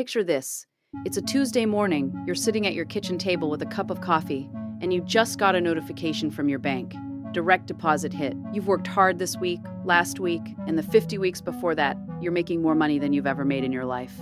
Picture this. It's a Tuesday morning, you're sitting at your kitchen table with a cup of coffee, and you just got a notification from your bank. Direct deposit hit. You've worked hard this week, last week, and the 50 weeks before that, you're making more money than you've ever made in your life.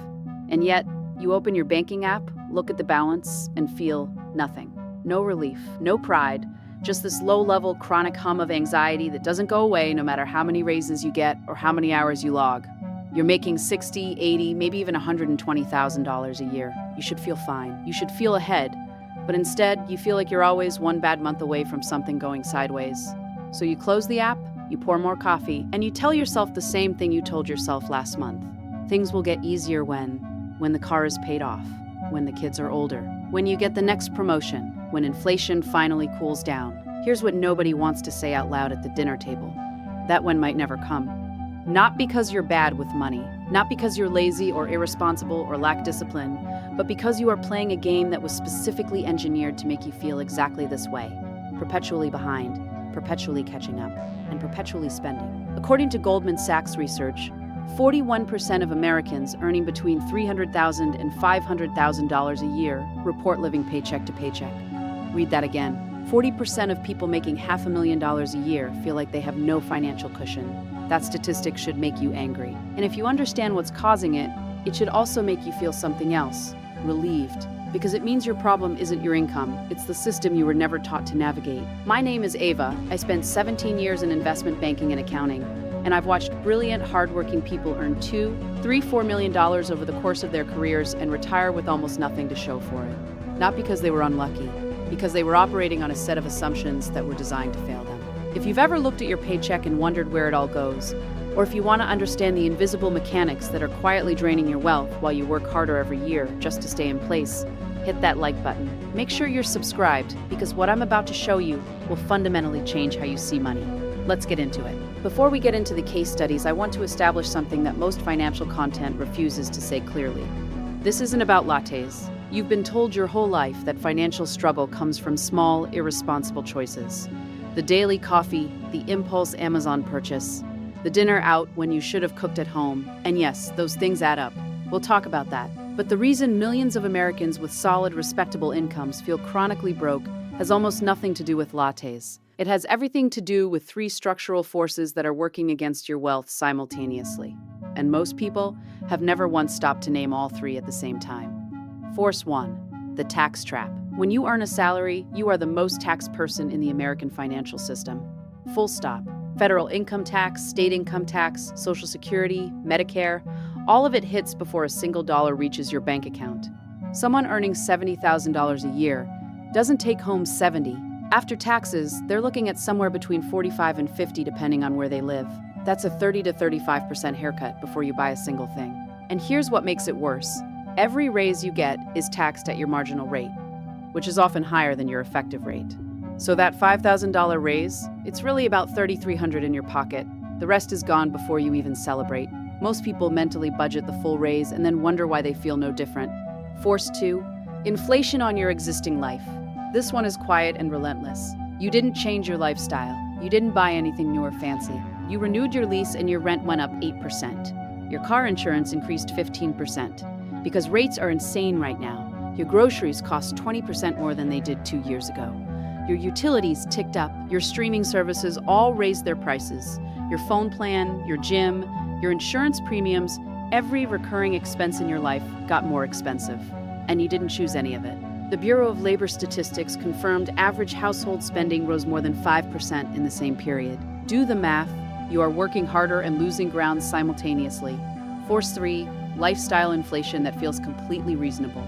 And yet, you open your banking app, look at the balance, and feel nothing. No relief, no pride, just this low-level chronic hum of anxiety that doesn't go away no matter how many raises you get or how many hours you log. You're making $60, $80, maybe even $120,000 a year. You should feel fine. You should feel ahead. But instead, you feel like you're always one bad month away from something going sideways. So you close the app, you pour more coffee, and you tell yourself the same thing you told yourself last month. Things will get easier when the car is paid off, when the kids are older, when you get the next promotion, when inflation finally cools down. Here's what nobody wants to say out loud at the dinner table. That one might never come. Not because you're bad with money, not because you're lazy or irresponsible or lack discipline, but because you are playing a game that was specifically engineered to make you feel exactly this way, perpetually behind, perpetually catching up, and perpetually spending. According to Goldman Sachs research, 41% of Americans earning between $300,000 and $500,000 a year report living paycheck to paycheck. Read that again. 40% of people making $500,000 a year feel like they have no financial cushion. That statistic should make you angry. And if you understand what's causing it, it should also make you feel something else, relieved. Because it means your problem isn't your income, it's the system you were never taught to navigate. My name is Ava. I spent 17 years in investment banking and accounting, and I've watched brilliant, hardworking people earn $2, $3, $4 million over the course of their careers and retire with almost nothing to show for it. Not because they were unlucky, because they were operating on a set of assumptions that were designed to fail them. If you've ever looked at your paycheck and wondered where it all goes, or if you want to understand the invisible mechanics that are quietly draining your wealth while you work harder every year just to stay in place, hit that like button. Make sure you're subscribed, because what I'm about to show you will fundamentally change how you see money. Let's get into it. Before we get into the case studies, I want to establish something that most financial content refuses to say clearly. This isn't about lattes. You've been told your whole life that financial struggle comes from small, irresponsible choices. The daily coffee, the impulse Amazon purchase, the dinner out when you should have cooked at home. And yes, those things add up. We'll talk about that. But the reason millions of Americans with solid, respectable incomes feel chronically broke has almost nothing to do with lattes. It has everything to do with three structural forces that are working against your wealth simultaneously. And most people have never once stopped to name all three at the same time. Force 1, the tax trap. When you earn a salary, you are the most taxed person in the American financial system. Full stop. Federal income tax, state income tax, Social Security, Medicare, all of it hits before a single dollar reaches your bank account. Someone earning $70,000 a year doesn't take home $70. After taxes, they're looking at somewhere between $45 and $50 depending on where they live. That's a 30 to 35% haircut before you buy a single thing. And here's what makes it worse. Every raise you get is taxed at your marginal rate, which is often higher than your effective rate. So that $5,000 raise, it's really about $3,300 in your pocket. The rest is gone before you even celebrate. Most people mentally budget the full raise and then wonder why they feel no different. Force 2, inflation on your existing life. This one is quiet and relentless. You didn't change your lifestyle. You didn't buy anything new or fancy. You renewed your lease and your rent went up 8%. Your car insurance increased 15%. Because rates are insane right now. Your groceries cost 20% more than they did 2 years ago. Your utilities ticked up. Your streaming services all raised their prices. Your phone plan, your gym, your insurance premiums, every recurring expense in your life got more expensive. And you didn't choose any of it. The Bureau of Labor Statistics confirmed average household spending rose more than 5% in the same period. Do the math. You are working harder and losing ground simultaneously. Force 3, lifestyle inflation that feels completely reasonable.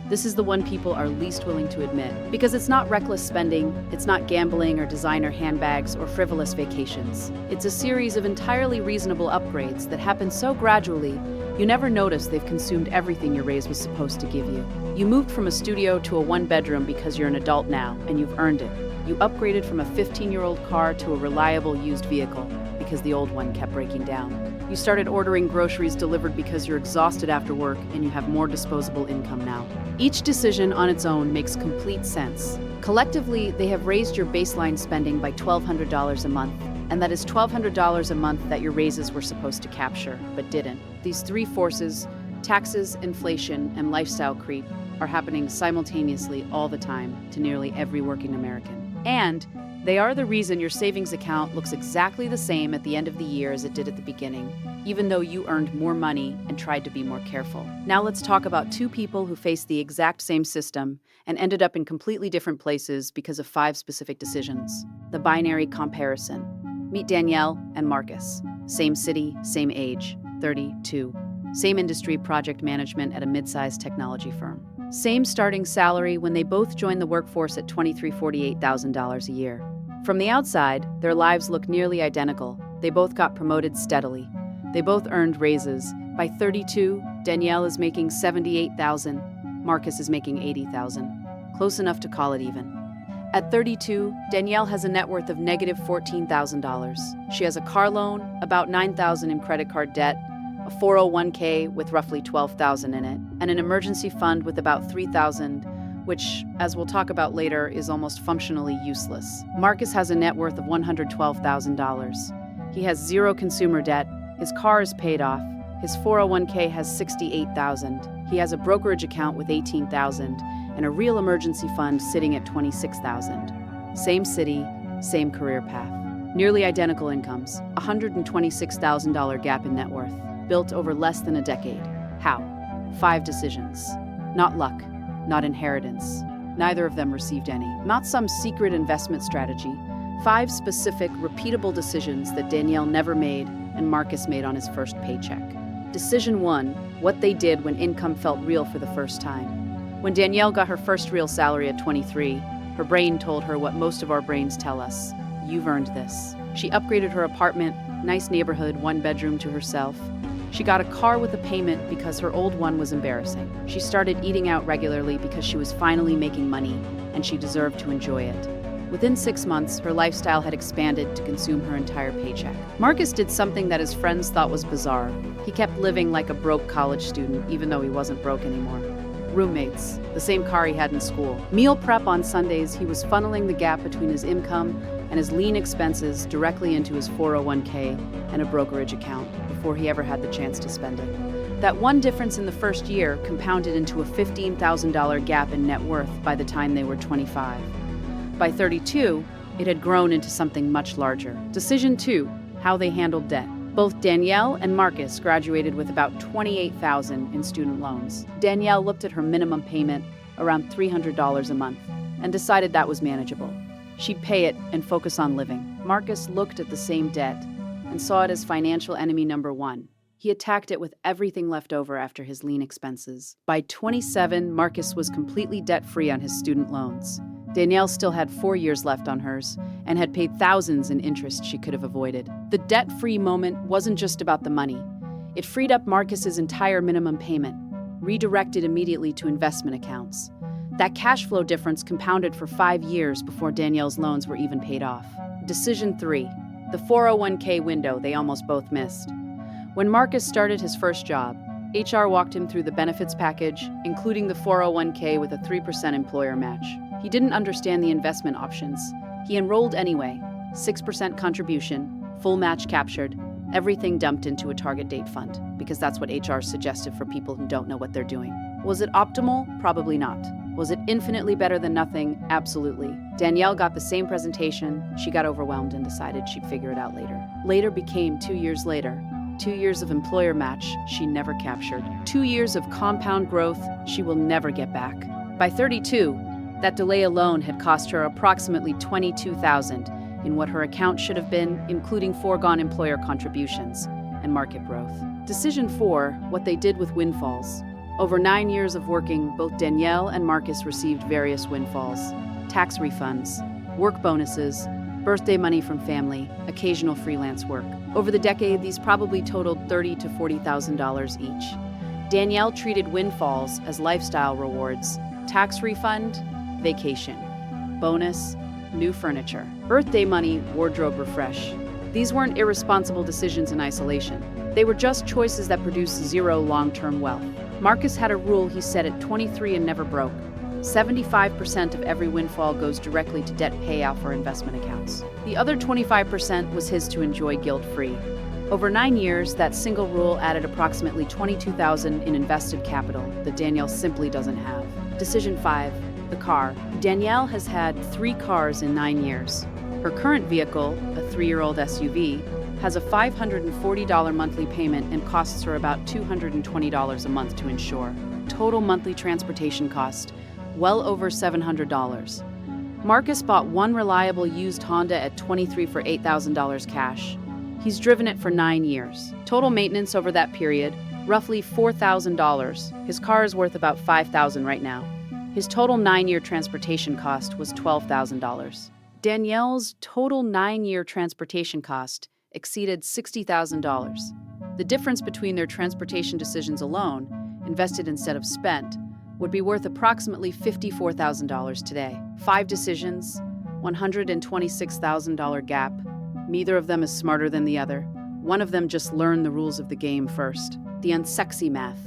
This is the one people are least willing to admit, because it's not reckless spending, it's not gambling or designer handbags or frivolous vacations. It's a series of entirely reasonable upgrades that happen so gradually, you never notice they've consumed everything your raise was supposed to give you. You moved from a studio to a one-bedroom because you're an adult now, and you've earned it. You upgraded from a 15-year-old car to a reliable used vehicle because the old one kept breaking down. You started ordering groceries delivered because you're exhausted after work and you have more disposable income now. Each decision on its own makes complete sense. Collectively, they have raised your baseline spending by $1,200 a month, and that is $1,200 a month that your raises were supposed to capture, but didn't. These three forces Taxes, inflation, and lifestyle creep are happening simultaneously all the time to nearly every working American. And they are the reason your savings account looks exactly the same at the end of the year as it did at the beginning, even though you earned more money and tried to be more careful. Now let's talk about two people who faced the exact same system and ended up in completely different places because of 5 specific decisions. The binary comparison. Meet Danielle and Marcus. Same city, same age, 32. Same industry, project management at a mid-sized technology firm. Same starting salary when they both joined the workforce at $48,000 a year. From the outside, their lives look nearly identical. They both got promoted steadily. They both earned raises. By 32, Danielle is making $78,000. Marcus is making $80,000. Close enough to call it even. At 32, Danielle has a net worth of negative $14,000. She has a car loan, about $9,000 in credit card debt, a 401k with roughly $12,000 in it, and an emergency fund with about $3,000, which, as we'll talk about later, is almost functionally useless. Marcus has a net worth of $112,000. He has 0 consumer debt, his car is paid off, his 401k has $68,000, he has a brokerage account with $18,000, and a real emergency fund sitting at $26,000. Same city, same career path. Nearly identical incomes, $126,000 gap in net worth, built over less than a decade. How? 5 decisions. Not luck, not inheritance. Neither of them received any. Not some secret investment strategy. 5 specific, repeatable decisions that Danielle never made and Marcus made on his first paycheck. Decision 1, what they did when income felt real for the first time. When Danielle got her first real salary at 23, her brain told her what most of our brains tell us. You've earned this. She upgraded her apartment, nice neighborhood, 1 bedroom to herself. She got a car with a payment because her old one was embarrassing. She started eating out regularly because she was finally making money, and she deserved to enjoy it. Within 6 months, her lifestyle had expanded to consume her entire paycheck. Marcus did something that his friends thought was bizarre. He kept living like a broke college student, even though he wasn't broke anymore. Roommates, the same car he had in school. Meal prep on Sundays, he was funneling the gap between his income and his lean expenses directly into his 401k and a brokerage account before he ever had the chance to spend it. That one difference in the first year compounded into a $15,000 gap in net worth by the time they were 25. By 32, it had grown into something much larger. Decision 2, how they handled debt. Both Danielle and Marcus graduated with about $28,000 in student loans. Danielle looked at her minimum payment, around $300 a month, and decided that was manageable. She'd pay it and focus on living. Marcus looked at the same debt and saw it as financial enemy number 1. He attacked it with everything left over after his lean expenses. By 27, Marcus was completely debt-free on his student loans. Danielle still had 4 years left on hers and had paid thousands in interest she could have avoided. The debt-free moment wasn't just about the money. It freed up Marcus's entire minimum payment, redirected immediately to investment accounts. That cash flow difference compounded for 5 years before Danielle's loans were even paid off. Decision 3, the 401k window they almost both missed. When Marcus started his first job, HR walked him through the benefits package, including the 401k with a 3% employer match. He didn't understand the investment options. He enrolled anyway, 6% contribution, full match captured, everything dumped into a target date fund, because that's what HR suggested for people who don't know what they're doing. Was it optimal? Probably not. Was it infinitely better than nothing? Absolutely. Danielle got the same presentation. She got overwhelmed and decided she'd figure it out later. Later became 2 years later. 2 years of employer match she never captured. 2 years of compound growth she will never get back. By 32, that delay alone had cost her approximately $22,000 in what her account should have been, including foregone employer contributions and market growth. Decision 4, what they did with windfalls. Over 9 years of working, both Danielle and Marcus received various windfalls: tax refunds, work bonuses, birthday money from family, occasional freelance work. Over the decade, these probably totaled $30,000 to $40,000 each. Danielle treated windfalls as lifestyle rewards: tax refund, vacation, bonus, new furniture, birthday money, wardrobe refresh. These weren't irresponsible decisions in isolation. They were just choices that produced 0 long-term wealth. Marcus had a rule he set at 23 and never broke. 75% of every windfall goes directly to debt payoff or investment accounts. The other 25% was his to enjoy guilt-free. Over 9 years, that single rule added approximately $22,000 in invested capital that Danielle simply doesn't have. Decision 5, the car. Danielle has had 3 cars in 9 years. Her current vehicle, a 3-year-old SUV, has a $540 monthly payment and costs her about $220 a month to insure. Total monthly transportation cost, well over $700. Marcus bought one reliable used Honda at 23 for $8,000 cash. He's driven it for 9 years. Total maintenance over that period, roughly $4,000. His car is worth about $5,000 right now. His total 9-year transportation cost was $12,000. Danielle's total 9-year transportation cost exceeded $60,000. The difference between their transportation decisions alone, invested instead of spent, would be worth approximately $54,000 today. 5 decisions, $126,000 gap. Neither of them is smarter than the other. One of them just learned the rules of the game first. The unsexy math.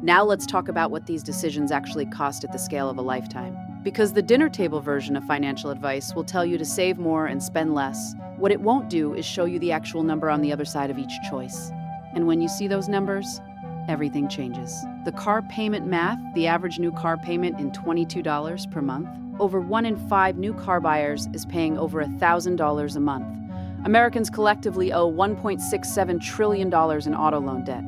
Now let's talk about what these decisions actually cost at the scale of a lifetime. Because the dinner table version of financial advice will tell you to save more and spend less, what it won't do is show you the actual number on the other side of each choice. And when you see those numbers, everything changes. The car payment math, the average new car payment in $22 per month. Over 1 in 5 new car buyers is paying over $1,000 a month. Americans collectively owe $1.67 trillion in auto loan debt.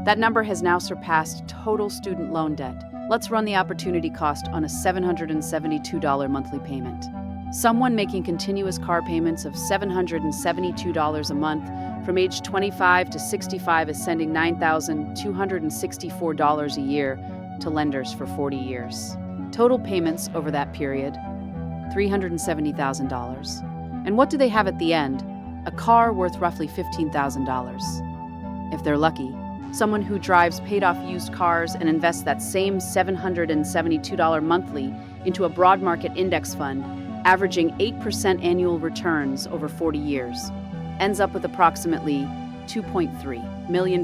That number has now surpassed total student loan debt. Let's run the opportunity cost on a $772 monthly payment. Someone making continuous car payments of $772 a month from age 25 to 65 is sending $9,264 a year to lenders for 40 years. Total payments over that period, $370,000. And what do they have at the end? A car worth roughly $15,000. If they're lucky, someone who drives paid-off used cars and invests that same $772 monthly into a broad market index fund, averaging 8% annual returns over 40 years, ends up with approximately $2.3 million.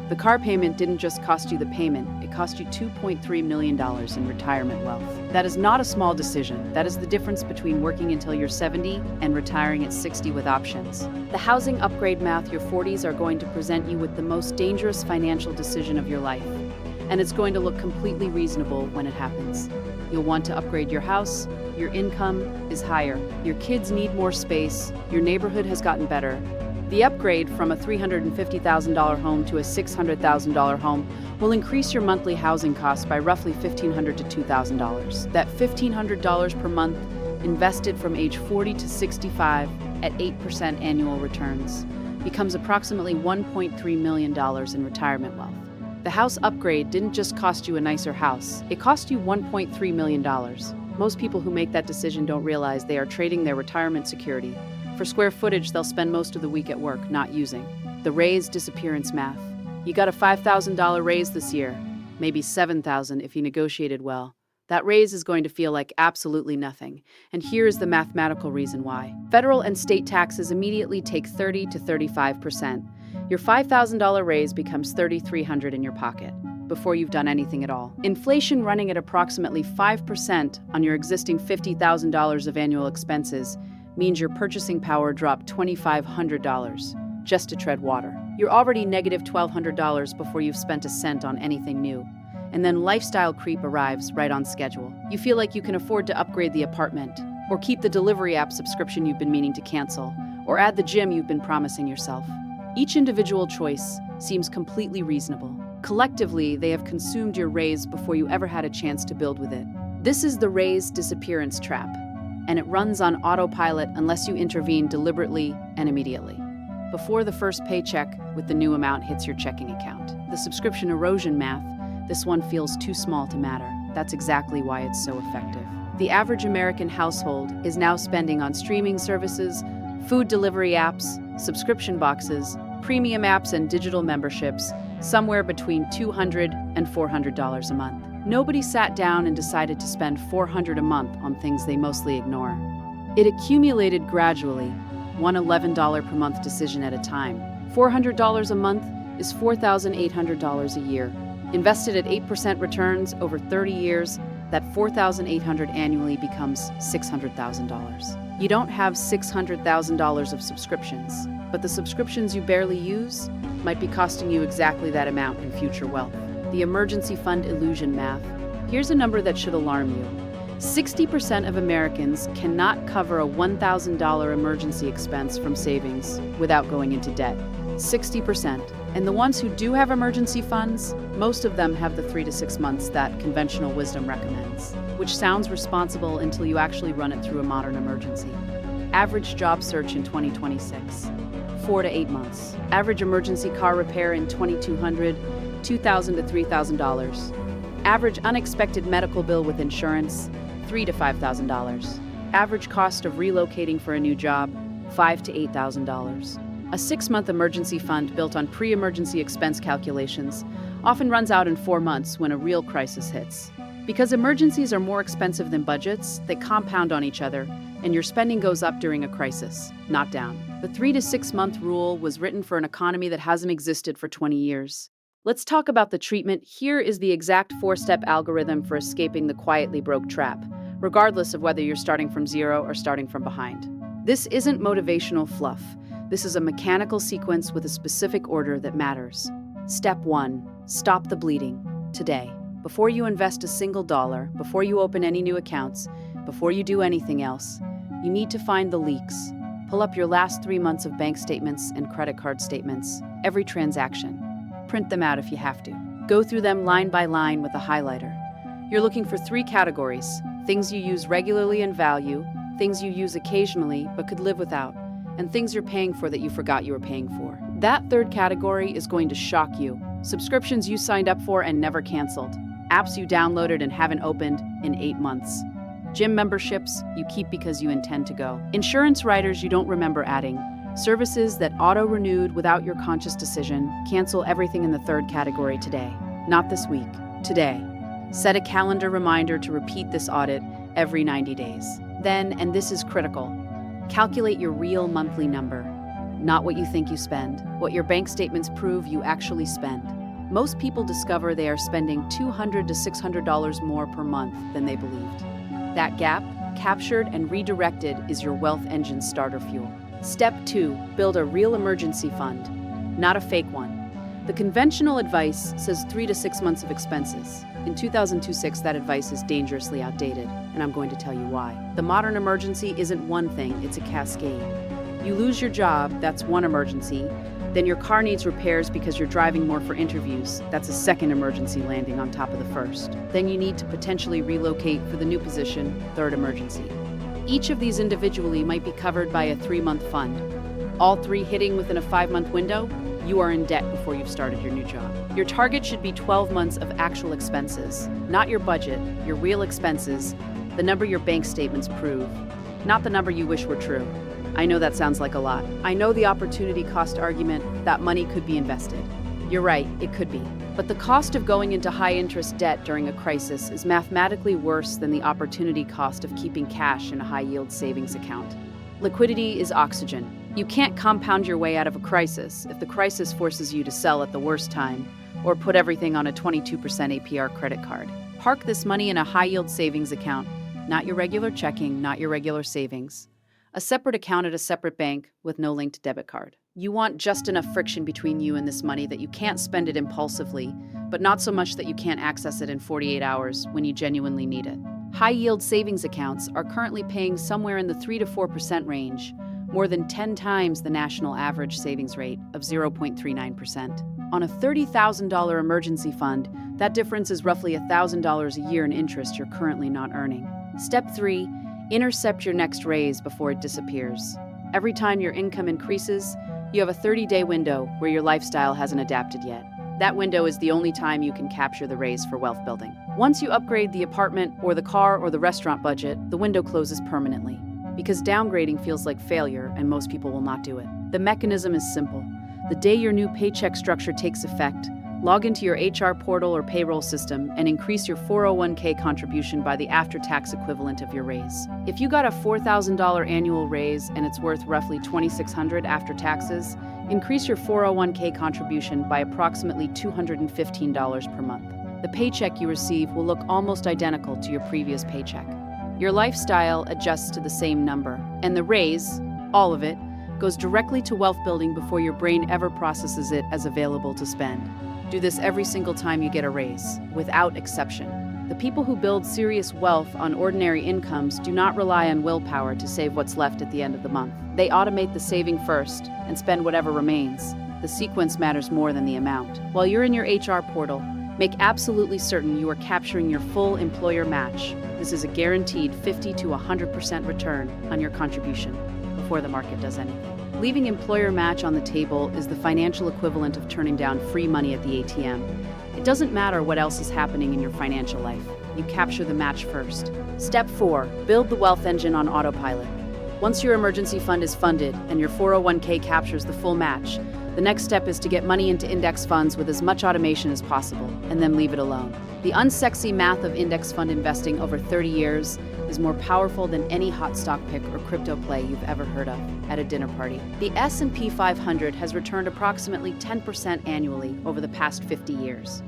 The car payment didn't just cost you the payment, it cost you $2.3 million in retirement wealth. That is not a small decision. That is the difference between working until you're 70 and retiring at 60 with options. The housing upgrade math, your 40s are going to present you with the most dangerous financial decision of your life. And it's going to look completely reasonable when it happens. You'll want to upgrade your house, your income is higher, your kids need more space, your neighborhood has gotten better. The upgrade from a $350,000 home to a $600,000 home will increase your monthly housing costs by roughly $1,500 to $2,000. That $1,500 per month invested from age 40 to 65 at 8% annual returns becomes approximately $1.3 million in retirement wealth. The house upgrade didn't just cost you a nicer house, it cost you $1.3 million. Most people who make that decision don't realize they are trading their retirement security for square footage they'll spend most of the week at work not using. The raise disappearance math. You got a $5,000 raise this year, maybe $7,000 if you negotiated well. That raise is going to feel like absolutely nothing. And here's the mathematical reason why. Federal and state taxes immediately take 30 to 35%. Your $5,000 raise becomes $3,300 in your pocket before you've done anything at all. Inflation running at approximately 5% on your existing $50,000 of annual expenses means your purchasing power dropped $2,500 just to tread water. You're already negative $1,200 before you've spent a cent on anything new. And then lifestyle creep arrives right on schedule. You feel like you can afford to upgrade the apartment, or keep the delivery app subscription you've been meaning to cancel, or add the gym you've been promising yourself. Each individual choice seems completely reasonable. Collectively, they have consumed your raise before you ever had a chance to build with it. This is the raise disappearance trap, and it runs on autopilot unless you intervene deliberately and immediately. Before the first paycheck with the new amount hits your checking account. The subscription erosion math, this one feels too small to matter. That's exactly why it's so effective. The average American household is now spending on streaming services, food delivery apps, subscription boxes, premium apps, and digital memberships somewhere between $200 and $400 a month. Nobody sat down and decided to spend $400 a month on things they mostly ignore. It accumulated gradually, one $11 per month decision at a time. $400 a month is $4,800 a year. Invested at 8% returns over 30 years, that $4,800 annually becomes $600,000. You don't have $600,000 of subscriptions. but the subscriptions you barely use might be costing you exactly that amount in future wealth. The emergency fund illusion math. Here's a number that should alarm you. 60% of Americans cannot cover a $1,000 emergency expense from savings without going into debt. 60%. And the ones who do have emergency funds, most of them have the 3 to 6 months that conventional wisdom recommends, which sounds responsible until you actually run it through a modern emergency. Average job search in 2026, 4 to 8 months. Average emergency car repair in $2,200, $2,000 to $3,000. Average unexpected medical bill with insurance, $3,000 to $5,000. Average cost of relocating for a new job, $5,000 to $8,000. A 6-month emergency fund built on pre-emergency expense calculations often runs out in 4 months when a real crisis hits. Because emergencies are more expensive than budgets, they compound on each other, and your spending goes up during a crisis, not down. The 3 to 6 month rule was written for an economy that hasn't existed for 20 years. Let's talk about the treatment. Here is the exact 4-step algorithm for escaping the quietly broke trap, regardless of whether you're starting from zero or starting from behind. This isn't motivational fluff. This is a mechanical sequence with a specific order that matters. Step 1. Stop the bleeding. Today. Before you invest a single dollar, before you open any new accounts, before you do anything else, you need to find the leaks. Pull up your last 3 months of bank statements and credit card statements, every transaction. Print them out if you have to. Go through them line by line with a highlighter. You're looking for 3 categories: things you use regularly and value, things you use occasionally but could live without, and things you're paying for that you forgot you were paying for. That 3rd category is going to shock you. Subscriptions you signed up for and never canceled. Apps you downloaded and haven't opened in 8 months. Gym memberships you keep because you intend to go. Insurance riders you don't remember adding. Services that auto-renewed without your conscious decision. Cancel everything in the 3rd category today. Not this week. Today. Set a calendar reminder to repeat this audit every 90 days. Then, and this is critical, calculate your real monthly number. Not what you think you spend, what your bank statements prove you actually spend. Most people discover they are spending $200 to $600 more per month than they believed. That gap, captured and redirected, is your wealth engine starter fuel. Step 2. Build a real emergency fund, not a fake one. The conventional advice says 3 to 6 months of expenses. In 2026, that advice is dangerously outdated, and I'm going to tell you why. The modern emergency isn't one thing, it's a cascade. You lose your job, that's one emergency. Then your car needs repairs because you're driving more for interviews. That's a 2nd emergency landing on top of the 1st. Then you need to potentially relocate for the new position, 3rd emergency. Each of these individually might be covered by a 3-month fund. All 3 hitting within a 5-month window, you are in debt before you've started your new job. Your target should be 12 months of actual expenses, not your budget, your real expenses, the number your bank statements prove, not the number you wish were true. I know that sounds like a lot. I know the opportunity cost argument, that money could be invested. You're right, it could be. But the cost of going into high-interest debt during a crisis is mathematically worse than the opportunity cost of keeping cash in a high-yield savings account. Liquidity is oxygen. You can't compound your way out of a crisis if the crisis forces you to sell at the worst time or put everything on a 22% APR credit card. Park this money in a high-yield savings account, not your regular checking, not your regular savings. A separate account at a separate bank with no linked debit card. You want just enough friction between you and this money that you can't spend it impulsively, but not so much that you can't access it in 48 hours when you genuinely need it. High-yield savings accounts are currently paying somewhere in the 3 to 4% range, more than 10 times the national average savings rate of 0.39%. On a $30,000 emergency fund, that difference is roughly $1,000 a year in interest you're currently not earning. Step 3. Intercept your next raise before it disappears. Every time your income increases, you have a 30-day window where your lifestyle hasn't adapted yet. That window is the only time you can capture the raise for wealth building. Once you upgrade the apartment or the car or the restaurant budget, the window closes permanently. Because downgrading feels like failure and most people will not do it. The mechanism is simple. The day your new paycheck structure takes effect, log into your HR portal or payroll system and increase your 401k contribution by the after-tax equivalent of your raise. If you got a $4,000 annual raise and it's worth roughly $2,600 after taxes, increase your 401k contribution by approximately $215 per month. The paycheck you receive will look almost identical to your previous paycheck. Your lifestyle adjusts to the same number, and the raise, all of it, goes directly to wealth building before your brain ever processes it as available to spend. Do this every single time you get a raise, without exception. The people who build serious wealth on ordinary incomes do not rely on willpower to save what's left at the end of the month. They automate the saving first and spend whatever remains. The sequence matters more than the amount. While you're in your HR portal, make absolutely certain you are capturing your full employer match. This is a guaranteed 50 to 100% return on your contribution before the market does anything. Leaving employer match on the table is the financial equivalent of turning down free money at the ATM. It doesn't matter what else is happening in your financial life. You capture the match first. Step 4. Build the wealth engine on autopilot. Once your emergency fund is funded and your 401k captures the full match, the next step is to get money into index funds with as much automation as possible, and then leave it alone. The unsexy math of index fund investing over 30 years is more powerful than any hot stock pick or crypto play you've ever heard of at a dinner party. The S&P 500 has returned approximately 10% annually over the past 50 years.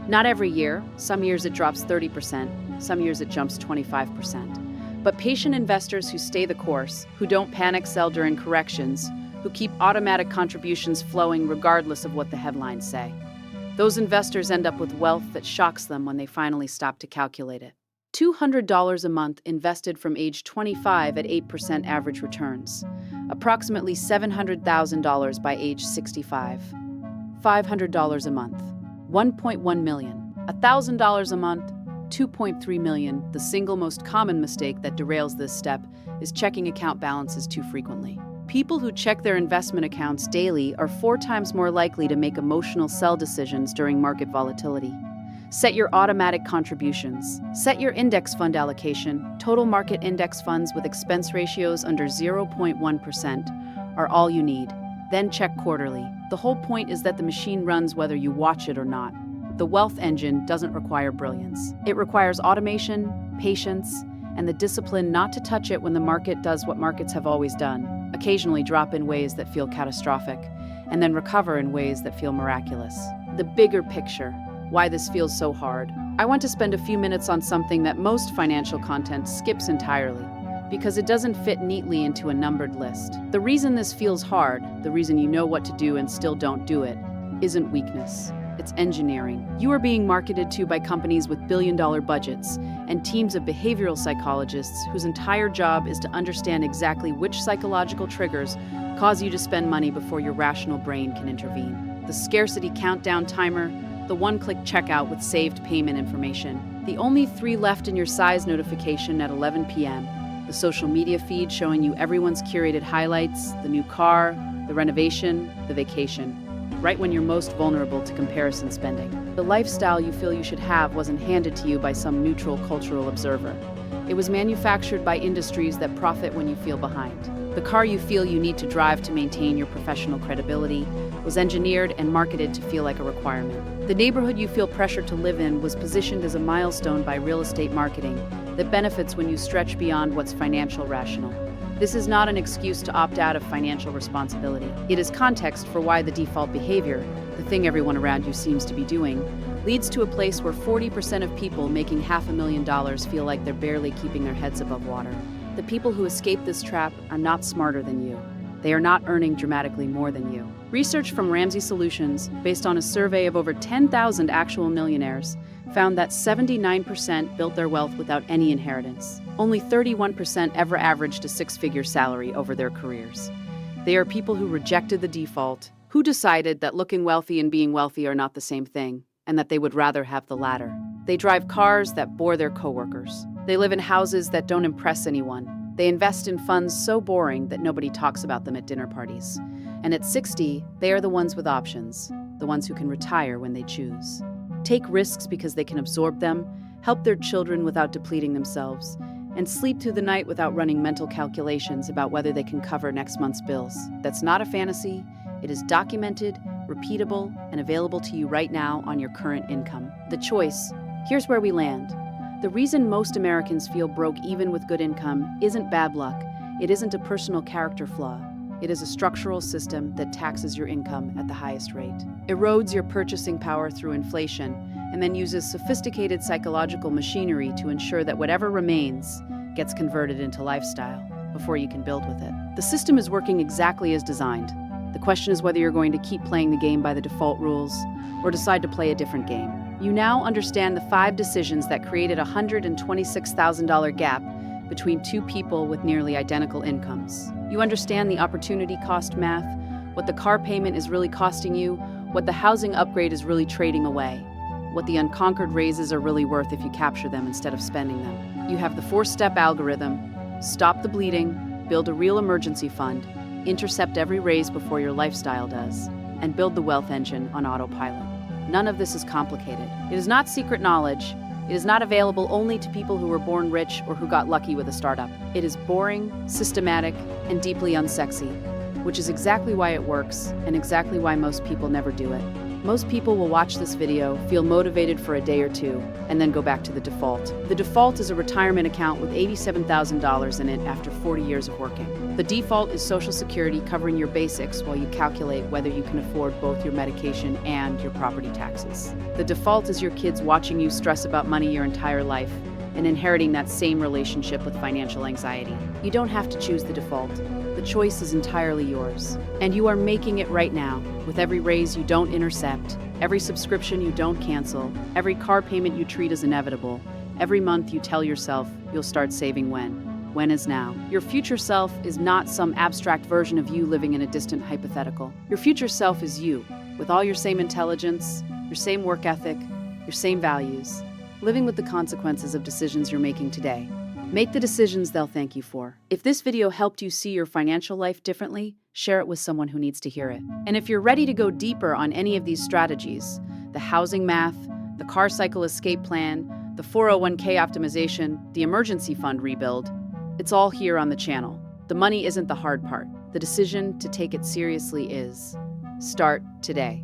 Not every year. Some years it drops 30%, some years it jumps 25%. But patient investors who stay the course, who don't panic sell during corrections, who keep automatic contributions flowing regardless of what the headlines say. Those investors end up with wealth that shocks them when they finally stop to calculate it. $200 a month invested from age 25 at 8% average returns. Approximately $700,000 by age 65. $500 a month. $1.1 million. $1,000 a month. $2.3 million. The single most common mistake that derails this step is checking account balances too frequently. People who check their investment accounts daily are 4 times more likely to make emotional sell decisions during market volatility. Set your automatic contributions. Set your index fund allocation. Total market index funds with expense ratios under 0.1% are all you need. Then check quarterly. The whole point is that the machine runs whether you watch it or not. The wealth engine doesn't require brilliance. It requires automation, patience, and the discipline not to touch it when the market does what markets have always done. Occasionally drop in ways that feel catastrophic, and then recover in ways that feel miraculous. The bigger picture, why this feels so hard. I want to spend a few minutes on something that most financial content skips entirely, because it doesn't fit neatly into a numbered list. The reason this feels hard, the reason you know what to do and still don't do it, isn't weakness. It's engineering. You are being marketed to by companies with billion-dollar budgets and teams of behavioral psychologists whose entire job is to understand exactly which psychological triggers cause you to spend money before your rational brain can intervene. The scarcity countdown timer, the one-click checkout with saved payment information, the only 3 left in your size notification at 11 p.m., the social media feed showing you everyone's curated highlights, the new car, the renovation, the vacation, right when you're most vulnerable to comparison spending. The lifestyle you feel you should have wasn't handed to you by some neutral cultural observer. It was manufactured by industries that profit when you feel behind. The car you feel you need to drive to maintain your professional credibility was engineered and marketed to feel like a requirement. The neighborhood you feel pressure to live in was positioned as a milestone by real estate marketing that benefits when you stretch beyond what's financial rational. This is not an excuse to opt out of financial responsibility. It is context for why the default behavior, the thing everyone around you seems to be doing, leads to a place where 40% of people making $500,000 feel like they're barely keeping their heads above water. The people who escape this trap are not smarter than you. They are not earning dramatically more than you. Research from Ramsey Solutions, based on a survey of over 10,000 actual millionaires, found that 79% built their wealth without any inheritance. Only 31% ever averaged a 6-figure salary over their careers. They are people who rejected the default, who decided that looking wealthy and being wealthy are not the same thing, and that they would rather have the latter. They drive cars that bore their coworkers. They live in houses that don't impress anyone. They invest in funds so boring that nobody talks about them at dinner parties. And at 60, they are the ones with options, the ones who can retire when they choose. Take risks because they can absorb them, help their children without depleting themselves, and sleep through the night without running mental calculations about whether they can cover next month's bills. That's not a fantasy. It is documented, repeatable, and available to you right now on your current income. The choice, here's where we land. The reason most Americans feel broke even with good income isn't bad luck. It isn't a personal character flaw. It is a structural system that taxes your income at the highest rate, erodes your purchasing power through inflation, and then uses sophisticated psychological machinery to ensure that whatever remains gets converted into lifestyle. before you can build with it. The system is working exactly as designed. The question is whether you're going to keep playing the game by the default rules or decide to play a different game. You now understand the 5 decisions that created a $126,000 gap between 2 people with nearly identical incomes. You understand the opportunity cost math, what the car payment is really costing you, what the housing upgrade is really trading away, what the unconquered raises are really worth if you capture them instead of spending them. You have the 4-step algorithm: stop the bleeding, build a real emergency fund, intercept every raise before your lifestyle does, and build the wealth engine on autopilot. None of this is complicated. It is not secret knowledge. It is not available only to people who were born rich or who got lucky with a startup. It is boring, systematic, and deeply unsexy, which is exactly why it works and exactly why most people never do it. Most people will watch this video, feel motivated for a day or two, and then go back to the default. The default is a retirement account with $87,000 in it after 40 years of working. The default is Social Security covering your basics while you calculate whether you can afford both your medication and your property taxes. The default is your kids watching you stress about money your entire life and inheriting that same relationship with financial anxiety. You don't have to choose the default. The choice is entirely yours. And you are making it right now, with every raise you don't intercept, every subscription you don't cancel, every car payment you treat as inevitable, every month you tell yourself you'll start saving when. When is now. Your future self is not some abstract version of you living in a distant hypothetical. Your future self is you, with all your same intelligence, your same work ethic, your same values, living with the consequences of decisions you're making today. Make the decisions they'll thank you for. If this video helped you see your financial life differently, share it with someone who needs to hear it. And if you're ready to go deeper on any of these strategies, the housing math, the car cycle escape plan, the 401k optimization, the emergency fund rebuild, it's all here on the channel. The money isn't the hard part. The decision to take it seriously is. Start today.